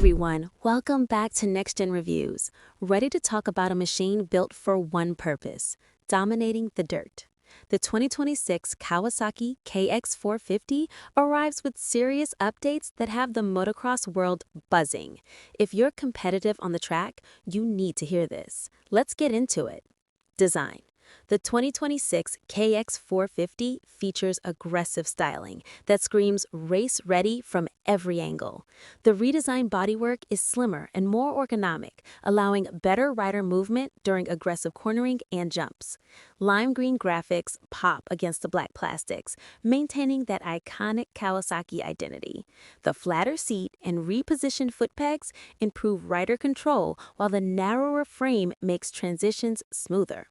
everyone, welcome back to Next Gen Reviews. Ready to talk about a machine built for one purpose, dominating the dirt. The 2026 Kawasaki KX450 arrives with serious updates that have the motocross world buzzing. If you're competitive on the track, you need to hear this. Let's get into it. Design. The 2026 KX450 features aggressive styling that screams race-ready from every angle. The redesigned bodywork is slimmer and more ergonomic, allowing better rider movement during aggressive cornering and jumps. Lime green graphics pop against the black plastics, maintaining that iconic Kawasaki identity. The flatter seat and repositioned foot pegs improve rider control, while the narrower frame makes transitions smoother.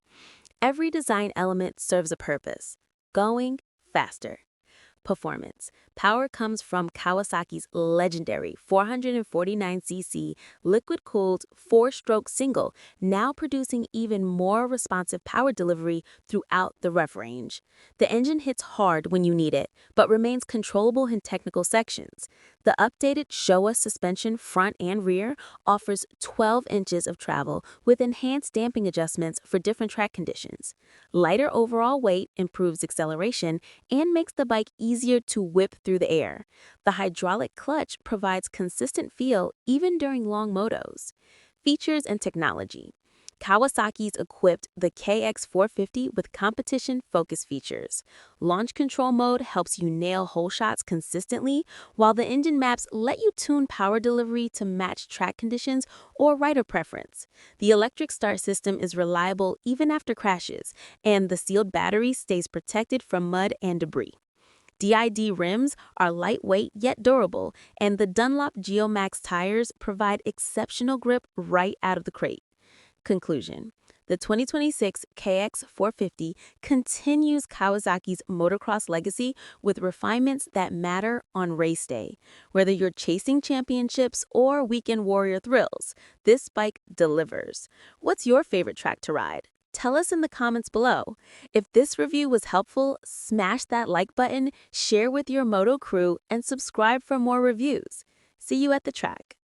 Every design element serves a purpose: going faster. Performance. Power comes from Kawasaki's legendary 449cc liquid-cooled 4-stroke single, now producing even more responsive power delivery throughout the rev range. The engine hits hard when you need it, but remains controllable in technical sections. The updated Showa suspension front and rear offers 12 inches of travel with enhanced damping adjustments for different track conditions. Lighter overall weight improves acceleration and makes the bike easier to whip through the air. The hydraulic clutch provides consistent feel even during long motos. Features and technology. Kawasaki's equipped the KX450 with competition-focused features. Launch control mode helps you nail hole shots consistently, while the engine maps let you tune power delivery to match track conditions or rider preference. The electric start system is reliable even after crashes, and the sealed battery stays protected from mud and debris. DID rims are lightweight yet durable, and the Dunlop GeoMax tires provide exceptional grip right out of the crate. Conclusion. The 2026 KX450 continues Kawasaki's motocross legacy with refinements that matter on race day. Whether you're chasing championships or weekend warrior thrills, this bike delivers. What's your favorite track to ride? Tell us in the comments below. If this review was helpful, smash that like button, share with your moto crew, and subscribe for more reviews. See you at the track.